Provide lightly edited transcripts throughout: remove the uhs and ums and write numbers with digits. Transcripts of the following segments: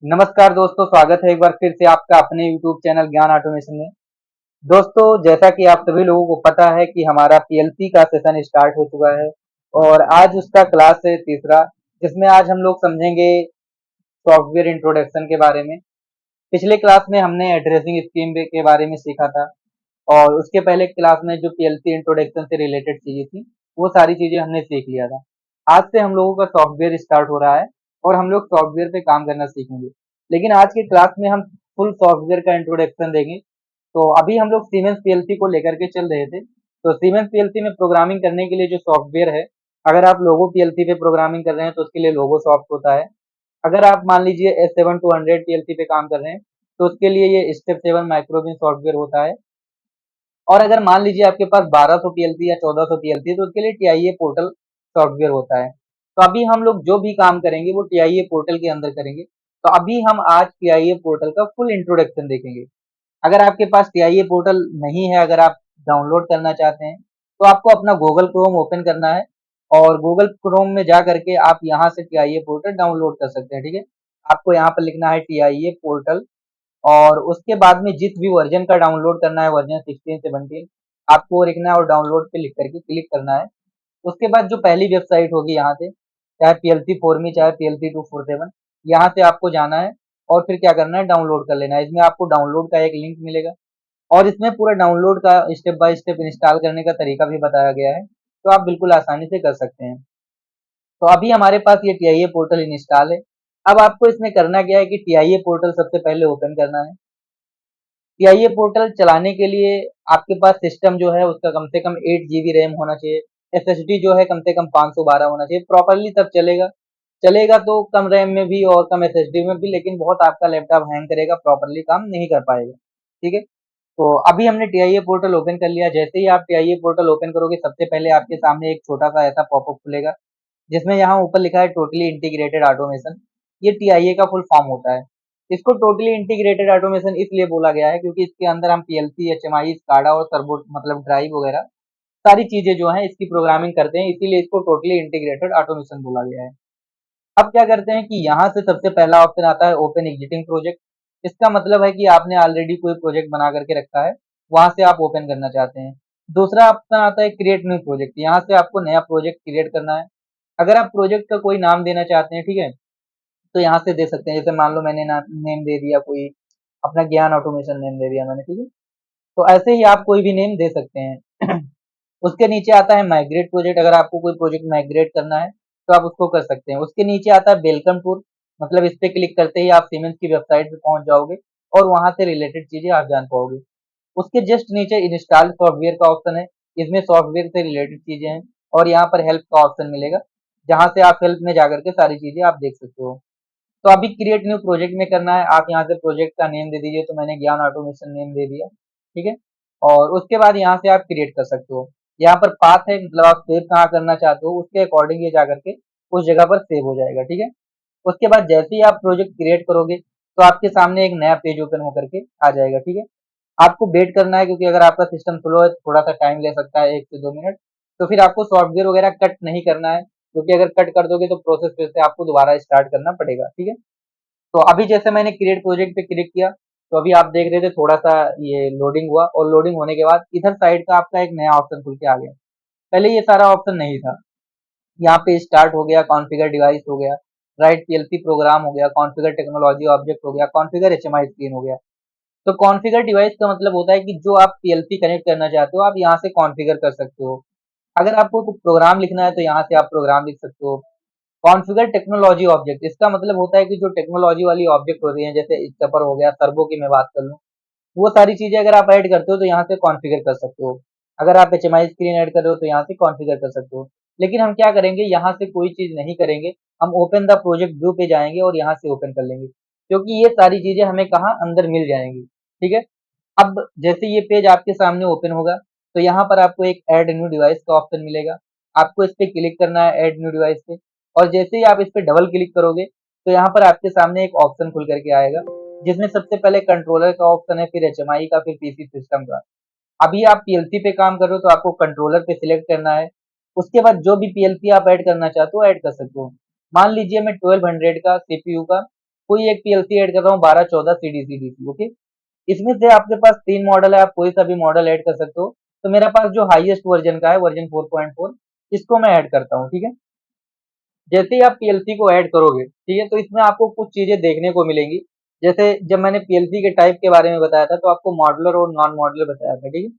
नमस्कार दोस्तों, स्वागत है एक बार फिर से आपका अपने YouTube चैनल ज्ञान ऑटोमेशन में। दोस्तों, जैसा कि आप सभी लोगों को पता है कि हमारा पीएलसी का सेशन स्टार्ट हो चुका है और आज उसका क्लास है तीसरा, जिसमें आज हम लोग समझेंगे सॉफ्टवेयर इंट्रोडक्शन के बारे में। पिछले क्लास में हमने एड्रेसिंग स्कीम के बारे में सीखा था और उसके पहले क्लास में जो पीएलसी इंट्रोडक्शन से रिलेटेड चीजें थी, वो सारी चीजें हमने सीख लिया था। आज से हम लोगों का सॉफ्टवेयर स्टार्ट हो रहा है और हम लोग सॉफ्टवेयर पे काम करना सीखेंगे। लेकिन आज के क्लास में हम फुल सॉफ्टवेयर का इंट्रोडक्शन देंगे। तो अभी हम लोग सीमेंस पीएलसी को लेकर के चल रहे थे। तो सीमेंस पीएलसी में प्रोग्रामिंग करने के लिए जो सॉफ्टवेयर है, अगर आप लोगो पीएलसी पे प्रोग्रामिंग कर रहे हैं तो उसके लिए लोगो सॉफ्ट होता है। अगर आप मान लीजिए S7200 पीएलसी पे काम कर रहे हैं तो उसके लिए ये स्टेप 7 माइक्रोबिन सॉफ्टवेयर होता है। और अगर मान लीजिए आपके पास 1200 पीएलसी या 1400 पीएलसी है तो उसके लिए टीआईए पोर्टल सॉफ्टवेयर होता है। तो अभी हम लोग जो भी काम करेंगे वो टीआईए पोर्टल के अंदर करेंगे। तो अभी हम आज टीआईए पोर्टल का फुल इंट्रोडक्शन देखेंगे। अगर आपके पास टीआईए पोर्टल नहीं है, अगर आप डाउनलोड करना चाहते हैं तो आपको अपना गूगल क्रोम ओपन करना है और गूगल क्रोम में जा करके आप यहाँ से टीआईए पोर्टल डाउनलोड कर सकते हैं। ठीक है, आपको यहाँ पर लिखना है टीआईए पोर्टल और उसके बाद में जिस भी वर्जन का डाउनलोड करना है, वर्जन 16 17 आपको लिखना है और डाउनलोड पे लिख करके क्लिक करना है। उसके बाद जो पहली वेबसाइट होगी यहाँ से, चाहे पीएलसी फॉर मी चाहे पीएलसी 247, यहाँ से आपको जाना है और फिर क्या करना है, डाउनलोड कर लेना है। इसमें आपको डाउनलोड का एक लिंक मिलेगा और इसमें पूरा डाउनलोड का स्टेप बाय स्टेप इंस्टॉल करने का तरीका भी बताया गया है, तो आप बिल्कुल आसानी से कर सकते हैं। तो अभी हमारे पास ये टीआईए पोर्टल इंस्टॉल है। अब आपको इसमें करना क्या है कि टीआईए पोर्टल सबसे पहले ओपन करना है। टीआईए पोर्टल चलाने के लिए आपके पास सिस्टम जो है उसका कम से कम 8 GB रैम होना चाहिए। एसएसडी जो है कम से कम 512 होना चाहिए, प्रॉपरली तब चलेगा। चलेगा तो कम रैम में भी और कम एसएसडी में भी, लेकिन बहुत आपका लैपटॉप हैंग करेगा, प्रॉपरली काम नहीं कर पाएगा। ठीक है, तो अभी हमने टीआईए पोर्टल ओपन कर लिया। जैसे ही आप टीआईए पोर्टल ओपन करोगे सबसे पहले आपके सामने एक छोटा सा ऐसा पॉपअप खुलेगा जिसमें यहाँ ऊपर लिखा है टोटली इंटीग्रेटेड ऑटोमेशन। ये टीआईए का फुल फॉर्म होता है। इसको टोटली इंटीग्रेटेड ऑटोमेशन इसलिए बोला गया है क्योंकि इसके अंदर हम पीएलसी, एचएमआई, स्काडा और सर्वो मतलब ड्राइव वगैरह सारी चीजें जो है इसकी प्रोग्रामिंग करते हैं, इसीलिए इसको टोटली इंटीग्रेटेड ऑटोमेशन बोला गया है। अब क्या करते हैं कि यहाँ से सबसे पहला ऑप्शन आता है ओपन एग्जिटिंग प्रोजेक्ट। इसका मतलब है कि आपने ऑलरेडी कोई प्रोजेक्ट बना करके रखा है, वहां से आप ओपन करना चाहते हैं। दूसरा ऑप्शन आता है क्रिएट न्यू प्रोजेक्ट। यहाँ से आपको नया प्रोजेक्ट क्रिएट करना है। अगर आप प्रोजेक्ट का कोई नाम देना चाहते हैं, ठीक है, तो यहाँ से दे सकते हैं। जैसे मान लो मैंने नेम दे दिया कोई, अपना ज्ञान ऑटोमेशन नेम दे दिया मैंने। ठीक है, तो ऐसे ही आप कोई भी नेम दे सकते हैं। उसके नीचे आता है माइग्रेट प्रोजेक्ट। अगर आपको कोई प्रोजेक्ट माइग्रेट करना है तो आप उसको कर सकते हैं। उसके नीचे आता है वेलकम टूर, मतलब इस पे क्लिक करते ही आप सीमेंस की वेबसाइट पे पहुंच जाओगे और वहां से रिलेटेड चीजें आप जान पाओगे। उसके जस्ट नीचे इंस्टॉल सॉफ्टवेयर का ऑप्शन है, इसमें सॉफ्टवेयर से रिलेटेड चीजें हैं और यहाँ पर हेल्प का ऑप्शन मिलेगा जहां से आप हेल्प में जाकर के सारी चीजें आप देख सकते हो। तो अभी क्रिएट न्यू प्रोजेक्ट में करना है, आप यहाँ से प्रोजेक्ट का नेम दे दीजिए। तो मैंने ज्ञान ऑटोमेशन नेम दे दिया। ठीक है, और उसके बाद यहाँ से आप क्रिएट कर सकते हो। यहाँ पर पाथ है, मतलब आप सेव कहाँ करना चाहते हो उसके अकॉर्डिंग ये जा करके उस जगह पर सेव हो जाएगा। ठीक है, उसके बाद जैसे ही आप प्रोजेक्ट क्रिएट करोगे तो आपके सामने एक नया पेज ओपन होकर के आ जाएगा। ठीक है, आपको वेट करना है क्योंकि अगर आपका सिस्टम स्लो है थोड़ा सा टाइम ले सकता है, 1 से 2 मिनट। तो फिर आपको सॉफ्टवेयर वगैरह कट नहीं करना है क्योंकि अगर कट कर दोगे तो प्रोसेस फिर से आपको दोबारा स्टार्ट करना पड़ेगा। ठीक है, तो अभी जैसे मैंने क्रिएट प्रोजेक्ट पे क्लिक किया तो अभी आप देख रहे थे थोड़ा सा ये लोडिंग हुआ और लोडिंग होने के बाद इधर साइड का आपका एक नया ऑप्शन खुल के आ गया। पहले ये सारा ऑप्शन नहीं था। यहाँ पे स्टार्ट हो गया, कॉन्फ़िगर डिवाइस हो गया, राइट पीएलसी प्रोग्राम हो गया, कॉन्फ़िगर टेक्नोलॉजी ऑब्जेक्ट हो गया, कॉन्फ़िगर एचएमआई स्क्रीन हो गया। तो कॉन्फ़िगर डिवाइस का मतलब होता है कि जो आप पीएलसी कनेक्ट करना चाहते हो आप यहाँ से कॉन्फ़िगर कर सकते हो। अगर आपको कुछ प्रोग्राम लिखना है तो यहाँ से आप प्रोग्राम लिख सकते हो। कॉन्फ़िगर टेक्नोलॉजी ऑब्जेक्ट, इसका मतलब होता है कि जो टेक्नोलॉजी वाली ऑब्जेक्ट होती हैं, जैसे स्टपर हो गया, सर्वो की मैं बात कर लूँ, वो सारी चीजें अगर आप ऐड करते हो तो यहाँ से कॉन्फ़िगर कर सकते हो। अगर आप एचएमआई स्क्रीन ऐड कर रहे हो तो यहाँ से कॉन्फ़िगर कर सकते हो। लेकिन हम क्या करेंगे, यहाँ से कोई चीज नहीं करेंगे, हम ओपन द प्रोजेक्ट व्यू पे जाएंगे और यहाँ से ओपन कर लेंगे क्योंकि ये सारी चीजें हमें कहाँ अंदर मिल जाएंगी। ठीक है, अब जैसे ये पेज आपके सामने ओपन होगा तो यहाँ पर आपको एक ऐड न्यू डिवाइस का ऑप्शन मिलेगा। आपको इस पे क्लिक करना है, ऐड न्यू डिवाइस पे, और जैसे ही आप इस पे डबल क्लिक करोगे तो यहाँ पर आपके सामने एक ऑप्शन खुल करके आएगा जिसमें सबसे पहले कंट्रोलर का ऑप्शन है, फिर एचएमआई का, फिर पीसी सिस्टम का। अभी आप पीएलसी पे काम कर रहे हो तो आपको कंट्रोलर पे सिलेक्ट करना है। उसके बाद जो भी पीएलसी आप ऐड करना चाहते हो ऐड कर सकते हो। मान लीजिए मैं 1200 का सीपीयू का कोई एक पीएलसी ऐड कर रहा हूँ 1214 सीडीसी डीसी। ओके, इसमें से आपके पास 3 मॉडल है, आप कोई सा भी मॉडल ऐड कर सकते हो। तो मेरे पास जो हाईएस्ट वर्जन का है, वर्जन 4.4, इसको मैं ऐड करता हूँ। ठीक है, जैसे ही आप पीएलसी को ऐड करोगे, ठीक है, तो इसमें आपको कुछ चीजें देखने को मिलेंगी। जैसे जब मैंने पीएलसी के टाइप के बारे में बताया था, तो आपको मॉडुलर और नॉन मॉडुलर बताया था। ठीक है,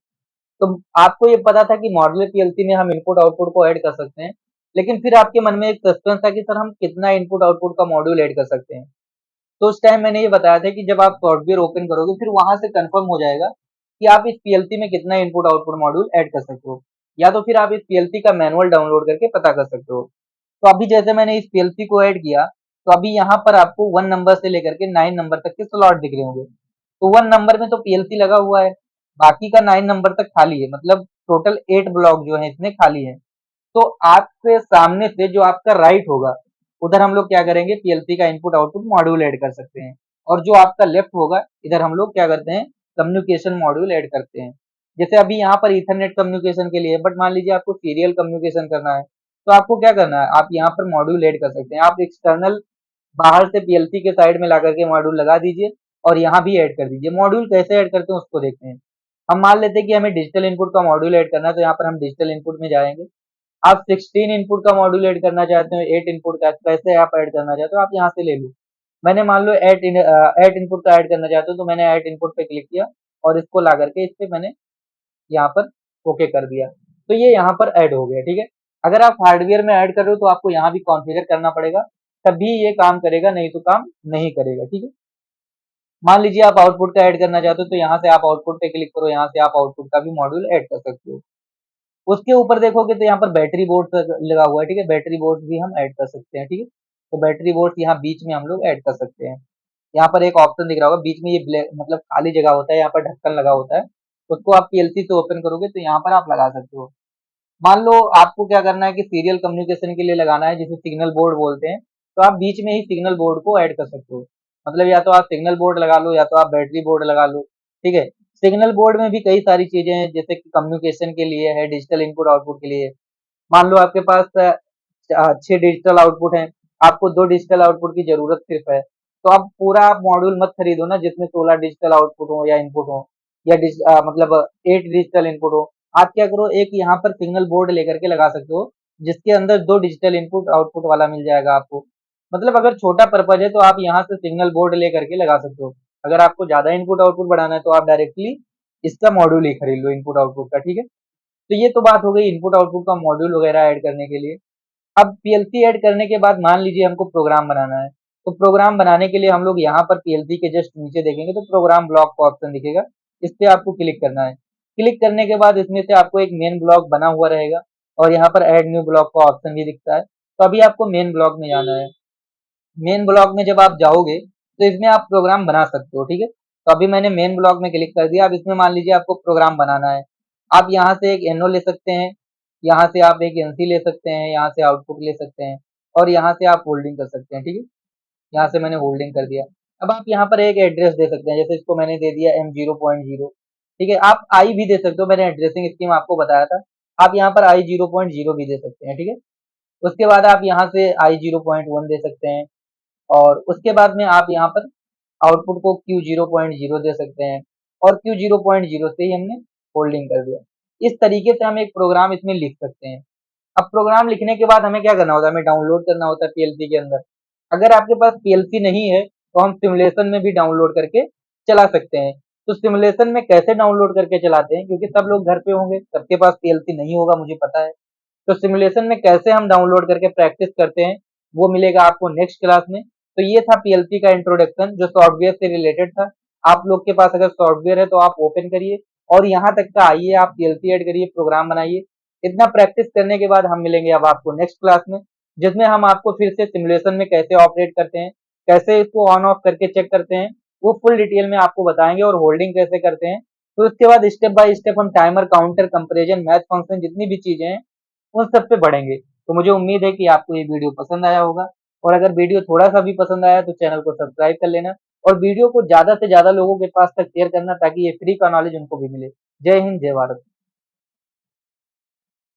तो आपको ये पता था कि मॉडुलर पीएलसी में हम इनपुट आउटपुट को ऐड कर सकते हैं, लेकिन फिर आपके मन में एक सस्पेंस था कि सर हम कितना इनपुट आउटपुट का मॉड्यूल ऐड कर सकते हैं। तो उस टाइम मैंने ये बताया था कि जब आप सॉफ्टवेयर ओपन करोगे, फिर वहां से कंफर्म हो जाएगा कि आप इस पीएलसी में कितना इनपुट आउटपुट मॉड्यूल ऐड कर सकते हो, या तो फिर आप इस पीएलसी का मैनुअल डाउनलोड करके पता कर सकते हो। तो अभी जैसे मैंने इस पीएलसी को ऐड किया, तो अभी यहाँ पर आपको 1 नंबर से लेकर के 9 नंबर तक के स्लॉट दिख रहे होंगे। तो 1 नंबर में तो पीएलसी लगा हुआ है, बाकी का 9 नंबर तक खाली है, मतलब टोटल 8 ब्लॉक जो है इसमें खाली है। तो आपके सामने से जो आपका राइट होगा, उधर हम लोग क्या करेंगे, पीएलसी का इनपुट आउटपुट मॉड्यूल ऐड कर सकते हैं। और जो आपका लेफ्ट होगा, इधर हम लोग क्या करते हैं, कम्युनिकेशन मॉड्यूल ऐड करते हैं। जैसे अभी यहाँ पर ईथरनेट कम्युनिकेशन के लिए, बट मान लीजिए आपको सीरियल कम्युनिकेशन करना है, तो आपको क्या करना है, आप यहाँ पर मॉड्यूल ऐड कर सकते हैं। आप एक्सटर्नल बाहर से पीएलसी के साइड में ला करके मॉड्यूल लगा दीजिए और यहाँ भी ऐड कर दीजिए। मॉड्यूल कैसे ऐड करते हैं उसको देखते हैं। हम मान लेते हैं कि हमें डिजिटल इनपुट का मॉड्यूल ऐड करना है, तो यहाँ पर हम डिजिटल इनपुट में जाएंगे। आप 16 इनपुट का मॉड्यूल ऐड करना चाहते हो, 8 इनपुट का कैसे आप ऐड करना चाहते हो, आप यहाँ से ले लो। मैंने मान लो 8 इनपुट का ऐड करना चाहते हो, तो मैंने ऐड इनपुट पे क्लिक किया और इसको ला करके इस पे मैंने यहाँ पर ओके कर दिया। तो ये यहाँ पर ऐड हो गया। ठीक है, अगर आप हार्डवेयर में ऐड कर रहे हो तो आपको यहाँ भी कॉन्फ़िगर करना पड़ेगा, तभी ये काम करेगा, नहीं तो काम नहीं करेगा। ठीक है, मान लीजिए आप आउटपुट का ऐड करना चाहते हो, तो यहाँ से आप आउटपुट पे क्लिक करो, यहाँ से आप आउटपुट का भी मॉड्यूल ऐड कर सकते हो। उसके ऊपर देखोगे तो यहाँ पर बैटरी बोर्ड लगा हुआ है। ठीक है, बैटरी बोर्ड भी हम ऐड कर सकते हैं। ठीक है, तो बैटरी बोर्ड यहाँ बीच में हम लोग ऐड कर सकते हैं। यहाँ पर एक ऑप्शन दिख रहा होगा बीच में, ये ब्लैक मतलब खाली जगह होता है, यहाँ पर ढक्कन लगा होता है, उसको आप पीएलसी से ओपन करोगे तो यहाँ पर आप लगा सकते हो। मान लो आपको क्या करना है कि सीरियल कम्युनिकेशन के लिए लगाना है, जिसे सिग्नल बोर्ड बोलते हैं, तो आप बीच में ही सिग्नल बोर्ड को ऐड कर सकते हो। मतलब या तो आप सिग्नल बोर्ड लगा लो, या तो आप बैटरी बोर्ड लगा लो। ठीक है, सिग्नल बोर्ड में भी कई सारी चीजें हैं, जैसे कि कम्युनिकेशन के लिए है, डिजिटल इनपुट आउटपुट के लिए। मान लो आपके पास 6 डिजिटल आउटपुट हैं, आपको 2 डिजिटल आउटपुट की जरूरत सिर्फ है, तो आप पूरा आप मॉड्यूल मत खरीदो ना जिसमें 16 डिजिटल आउटपुट हो या इनपुट हो, या मतलब 8 डिजिटल इनपुट हो। आप क्या करो, एक यहाँ पर सिग्नल बोर्ड लेकर के लगा सकते हो, जिसके अंदर 2 डिजिटल इनपुट आउटपुट वाला मिल जाएगा आपको। मतलब अगर छोटा पर्पज है तो आप यहाँ से सिग्नल बोर्ड लेकर के लगा सकते हो। अगर आपको ज्यादा इनपुट आउटपुट बढ़ाना है तो आप डायरेक्टली इसका मॉड्यूल ही खरीद लो इनपुट आउटपुट का। ठीक है, तो ये तो बात हो गई इनपुट आउटपुट का मॉड्यूल वगैरह ऐड करने के लिए। अब पीएलसी ऐड करने के बाद मान लीजिए हमको प्रोग्राम बनाना है, तो प्रोग्राम बनाने के लिए हम लोग यहाँ पर पीएलसी के जस्ट नीचे देखेंगे तो प्रोग्राम ब्लॉक का ऑप्शन दिखेगा, इस पे आपको क्लिक करना है। क्लिक करने के बाद इसमें से आपको एक मेन ब्लॉक बना हुआ रहेगा, और यहाँ पर ऐड न्यू ब्लॉक का ऑप्शन भी दिखता है। तो अभी आपको मेन ब्लॉक में जाना है। मेन ब्लॉक में जब आप जाओगे तो इसमें आप प्रोग्राम बना सकते हो। ठीक है, तो अभी मैंने मेन ब्लॉक में क्लिक कर दिया। अब इसमें मान लीजिए आपको प्रोग्राम बनाना है, आप यहाँ से एक एनओ ले सकते हैं, यहाँ से आप एक एनसी ले सकते हैं, यहाँ से आउटपुट ले सकते हैं, और यहाँ से आप होल्डिंग कर सकते हैं। ठीक है, यहाँ से मैंने होल्डिंग कर दिया। अब आप यहाँ पर एक एड्रेस दे सकते हैं, जैसे इसको मैंने दे दिया M0.0। ठीक है, आप आई भी दे सकते हो, मैंने एड्रेसिंग स्कीम आपको बताया था। आप यहाँ पर I0.0 भी दे सकते हैं। ठीक है, उसके बाद आप यहाँ से I0.1 दे सकते हैं, और उसके बाद में आप यहाँ पर आउटपुट को Q0.0 दे सकते हैं, और Q0.0 से ही हमने होल्डिंग कर दिया। इस तरीके से हम एक प्रोग्राम इसमें लिख सकते हैं। अब प्रोग्राम लिखने के बाद हमें क्या करना होता है, हमें डाउनलोड करना होता है पीएलसी के अंदर। अगर आपके पास पीएलसी नहीं है तो हम सिमुलेशन में भी डाउनलोड करके चला सकते हैं। तो सिमुलेशन में कैसे डाउनलोड करके चलाते हैं, क्योंकि सब लोग घर पे होंगे, सबके पास पीएलसी नहीं होगा, मुझे पता है। तो सिमुलेशन में कैसे हम डाउनलोड करके प्रैक्टिस करते हैं, वो मिलेगा आपको नेक्स्ट क्लास में। तो ये था पीएलसी का इंट्रोडक्शन जो सॉफ्टवेयर से रिलेटेड था। आप लोग के पास अगर सॉफ्टवेयर है तो आप ओपन करिए और यहाँ तक का आइए, आप पीएलसी ऐड करिए, प्रोग्राम बनाइए। इतना प्रैक्टिस करने के बाद हम मिलेंगे अब आपको नेक्स्ट क्लास में, जिसमें हम आपको फिर से सिमुलेशन में कैसे ऑपरेट करते हैं, कैसे इसको ऑन ऑफ करके चेक करते हैं, वो फुल डिटेल में आपको बताएंगे, और होल्डिंग कैसे करते हैं। तो उसके बाद स्टेप बाय स्टेप हम timer, counter, comparison, match function, जितनी भी चीजें हैं उन सब पे बढ़ेंगे। तो मुझे उम्मीद है कि आपको ये वीडियो पसंद आया होगा, और अगर वीडियो थोड़ा सा भी पसंद आया तो चैनल को सब्सक्राइब कर लेना, और वीडियो को ज्यादा से ज्यादा लोगों के पास तक शेयर करना, ताकि ये फ्री का नॉलेज उनको भी मिले। जय हिंद, जय भारत।